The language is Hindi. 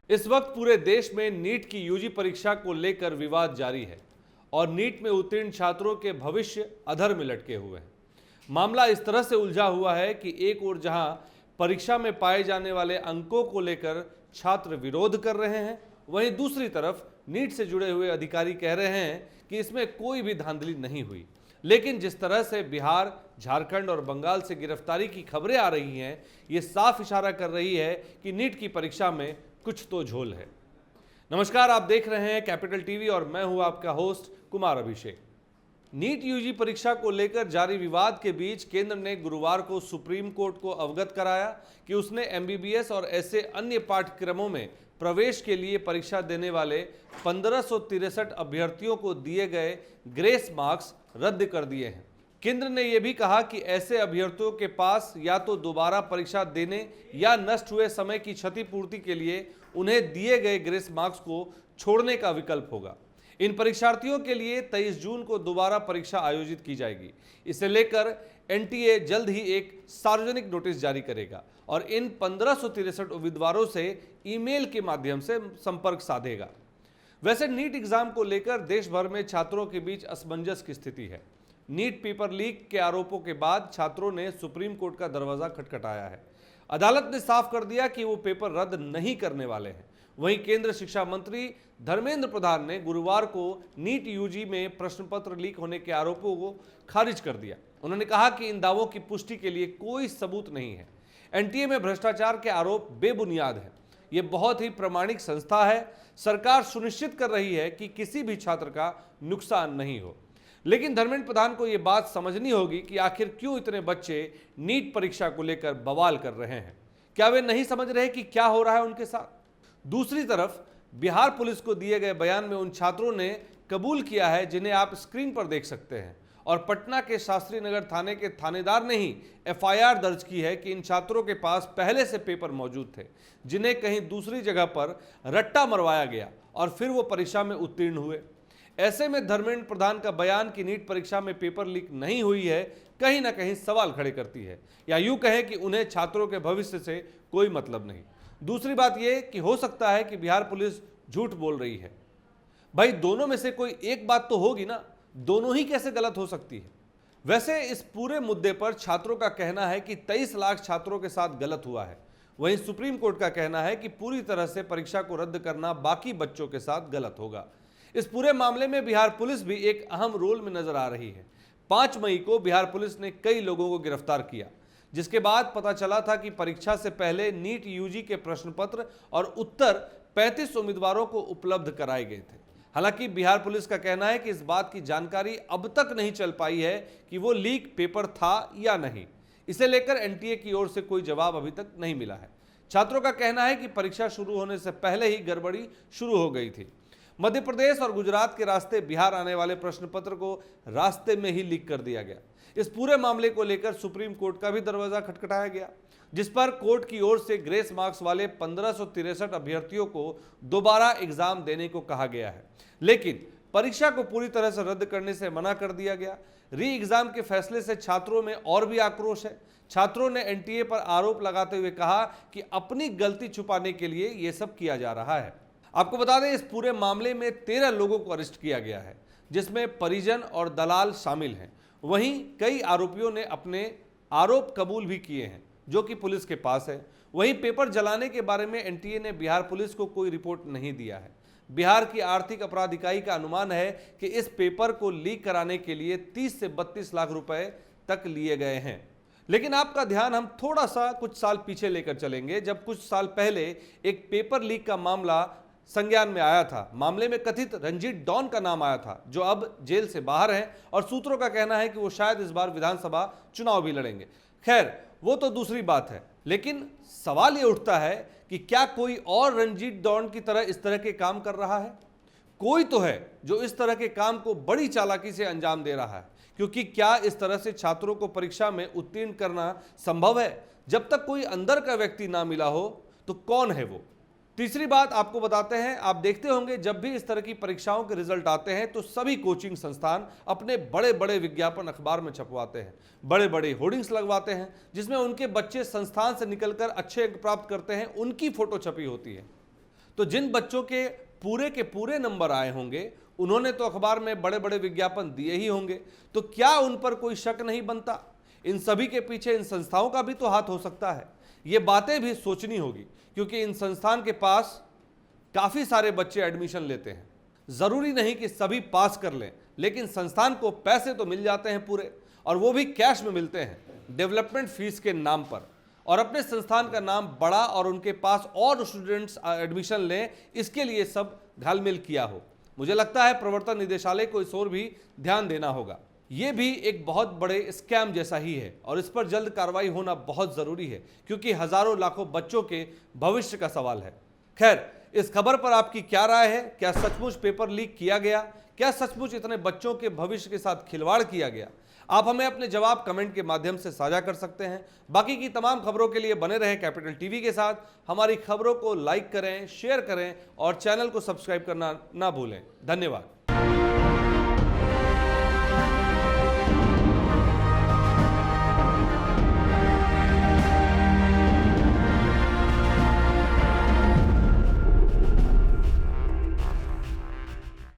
इस वक्त पूरे देश में नीट की यूजी परीक्षा को लेकर विवाद जारी है और नीट में उत्तीर्ण छात्रों के भविष्य अधर में लटके हुए हैं। मामला इस तरह से उलझा हुआ है कि एक ओर जहां परीक्षा में पाए जाने वाले अंकों को लेकर छात्र विरोध कर रहे हैं, वहीं दूसरी तरफ नीट से जुड़े हुए अधिकारी कह रहे हैं कि इसमें कोई भी धांधली नहीं हुई। लेकिन जिस तरह से बिहार, झारखंड और बंगाल से गिरफ्तारी की खबरें आ रही हैं, ये साफ इशारा कर रही है कि नीट की परीक्षा में कुछ तो झोल है। नमस्कार, आप देख रहे हैं कैपिटल टीवी और मैं हूं आपका host Kumar Abhishek. NEET UG परीक्षा को लेकर जारी विवाद के बीच केंद्र ने गुरुवार को सुप्रीम कोर्ट को अवगत कराया कि उसने एमबीबीएस और ऐसे अन्य पाठ्यक्रमों में प्रवेश के लिए परीक्षा देने वाले 1563 अभ्यर्थियों को दिए गए ग्रेस मार्क्स रद्द कर दिए हैं। केंद्र ने यह भी कहा कि ऐसे अभ्यर्थियों के पास या तो दोबारा परीक्षा देने या नष्ट हुए समय की क्षतिपूर्ति के लिए उन्हें दिए गए ग्रेस मार्क्स को छोड़ने का विकल्प होगा। इन परीक्षार्थियों के लिए 23 जून को दोबारा परीक्षा आयोजित की जाएगी। इसे लेकर एनटीए जल्द ही एक सार्वजनिक नोटिस जारी करेगा और इन 1563 उम्मीदवारों से ईमेल के माध्यम से संपर्क साधेगा। वैसे नीट एग्जाम को लेकर देश भर में छात्रों के बीच असमंजस की स्थिति है। नीट पेपर लीक के आरोपों के बाद छात्रों ने सुप्रीम कोर्ट का दरवाजा खटखटाया है। अदालत ने साफ कर दिया कि वो पेपर रद्द नहीं करने वाले हैं। वहीं केंद्र शिक्षा मंत्री धर्मेंद्र प्रधान ने गुरुवार को नीट यूजी में प्रश्न पत्र लीक होने के आरोपों को खारिज कर दिया। उन्होंने कहा कि इन दावों की पुष्टि के लिए कोई सबूत नहीं है। एनटीए में भ्रष्टाचार के आरोप बेबुनियाद है। ये बहुत ही प्रामाणिक संस्था है। सरकार सुनिश्चित कर रही है कि किसी भी छात्र का नुकसान नहीं हो। लेकिन धर्मेंद्र प्रधान को यह बात समझनी होगी कि आखिर क्यों इतने बच्चे नीट परीक्षा को लेकर बवाल कर रहे हैं। क्या वे नहीं समझ रहे कि क्या हो रहा है उनके साथ? दूसरी तरफ बिहार पुलिस को दिए गए बयान में उन छात्रों ने कबूल किया है जिन्हें आप स्क्रीन पर देख सकते हैं, और पटना के शास्त्री नगर थाने के थानेदार ने ही एफआईआर दर्ज की है कि इन छात्रों के पास पहले से पेपर मौजूद थे, जिन्हें कहीं दूसरी जगह पर रट्टा मरवाया गया और फिर वो परीक्षा में उत्तीर्ण हुए। ऐसे में धर्मेंद्र प्रधान का बयान कि नीट परीक्षा में पेपर लीक नहीं हुई है, कहीं ना कहीं सवाल खड़े करती है, या यूं कहें कि उन्हें छात्रों के भविष्य से कोई मतलब नहीं। दूसरी बात यह कि हो सकता है कि बिहार पुलिस झूठ बोल रही है। भाई, दोनों में से कोई एक बात तो होगी ना, दोनों ही कैसे गलत हो सकती है? वैसे इस पूरे मुद्दे पर छात्रों का कहना है कि 23 लाख छात्रों के साथ गलत हुआ है। वहीं सुप्रीम कोर्ट का कहना है कि पूरी तरह से परीक्षा को रद्द करना बाकी बच्चों के साथ गलत होगा। इस पूरे मामले में बिहार पुलिस भी एक अहम रोल में नजर आ रही है। 5 मई को बिहार पुलिस ने कई लोगों को गिरफ्तार किया, जिसके बाद पता चला था कि परीक्षा से पहले नीट यूजी के प्रश्न पत्र और उत्तर 35 उम्मीदवारों को उपलब्ध कराए गए थे। हालांकि बिहार पुलिस का कहना है कि इस बात की जानकारी अब तक नहीं चल पाई है कि वो लीक पेपर था या नहीं। इसे लेकर एनटीए की ओर से कोई जवाब अभी तक नहीं मिला है। छात्रों का कहना है कि परीक्षा शुरू होने से पहले ही गड़बड़ी शुरू हो गई थी। मध्य प्रदेश और गुजरात के रास्ते बिहार आने वाले प्रश्न पत्र को रास्ते में ही लीक कर दिया गया। इस पूरे मामले को लेकर सुप्रीम कोर्ट का भी दरवाजा खटखटाया गया, जिस पर कोर्ट की ओर से ग्रेस मार्क्स वाले 1563 अभ्यर्थियों को दोबारा एग्जाम देने को कहा गया है, लेकिन परीक्षा को पूरी तरह से रद्द करने से मना कर दिया गया। री एग्जाम के फैसले से छात्रों में और भी आक्रोश है। छात्रों ने एनटीए पर आरोप लगाते हुए कहा कि अपनी गलती छुपाने के लिए यह सब किया जा रहा है। आपको बता दें, इस पूरे मामले में 13 लोगों को अरेस्ट किया गया है, जिसमें परिजन और दलाल शामिल हैं। वहीं कई आरोपियों ने अपने आरोप कबूल भी किए हैं, जो कि पुलिस के पास है। वहीं पेपर जलाने के बारे में एनटीए ने बिहार पुलिस को कोई रिपोर्ट नहीं दिया है। बिहार की आर्थिक अपराध इकाई का अनुमान है कि इस पेपर को लीक कराने के लिए 30 से 32 लाख रुपए तक लिए गए हैं। लेकिन आपका ध्यान हम थोड़ा सा कुछ साल पीछे लेकर चलेंगे, जब कुछ साल पहले एक पेपर लीक का मामला संज्ञान में आया था। मामले में कथित रंजीत डॉन का नाम आया था, जो अब जेल से बाहर हैं और सूत्रों का कहना है कि वो शायद इस बार विधानसभा चुनाव भी लड़ेंगे। खैर, वो तो दूसरी बात है, लेकिन सवाल ये उठता है कि क्या कोई और रंजीत डॉन की तरह इस तरह के काम कर रहा है? कोई तो है जो इस तरह के काम को बड़ी चालाकी से अंजाम दे रहा है, क्योंकि क्या इस तरह से छात्रों को परीक्षा में उत्तीर्ण करना संभव है? जब तक कोई अंदर का व्यक्ति ना मिला हो तो कौन है वो? तीसरी बात आपको बताते हैं, आप देखते होंगे जब भी इस तरह की परीक्षाओं के रिजल्ट आते हैं तो सभी कोचिंग संस्थान अपने बड़े बड़े विज्ञापन अखबार में छपवाते हैं, बड़े बड़े होर्डिंग्स लगवाते हैं, जिसमें उनके बच्चे संस्थान से निकलकर अच्छे अंक प्राप्त करते हैं, उनकी फोटो छपी होती है। तो जिन बच्चों के पूरे नंबर आए होंगे उन्होंने तो अखबार में बड़े बड़े विज्ञापन दिए ही होंगे, तो क्या उन पर कोई शक नहीं बनता? इन सभी के पीछे इन संस्थाओं का भी तो हाथ हो सकता है। ये बातें भी सोचनी होगी, क्योंकि इन संस्थान के पास काफ़ी सारे बच्चे एडमिशन लेते हैं। ज़रूरी नहीं कि सभी पास कर लें, लेकिन संस्थान को पैसे तो मिल जाते हैं पूरे, और वो भी कैश में मिलते हैं, डेवलपमेंट फीस के नाम पर। और अपने संस्थान का नाम बड़ा और उनके पास और स्टूडेंट्स एडमिशन लें, इसके लिए सब घालमेल किया हो। मुझे लगता है प्रवर्तन निदेशालय को इस ओर भी ध्यान देना होगा। ये भी एक बहुत बड़े स्कैम जैसा ही है और इस पर जल्द कार्रवाई होना बहुत ज़रूरी है, क्योंकि हजारों लाखों बच्चों के भविष्य का सवाल है। खैर, इस खबर पर आपकी क्या राय है? क्या सचमुच पेपर लीक किया गया? क्या सचमुच इतने बच्चों के भविष्य के साथ खिलवाड़ किया गया? आप हमें अपने जवाब कमेंट के माध्यम से साझा कर सकते हैं। बाकी की तमाम खबरों के लिए बने रहें कैपिटल टीवी के साथ। हमारी खबरों को लाइक करें, शेयर करें और चैनल को सब्सक्राइब करना ना भूलें। धन्यवाद।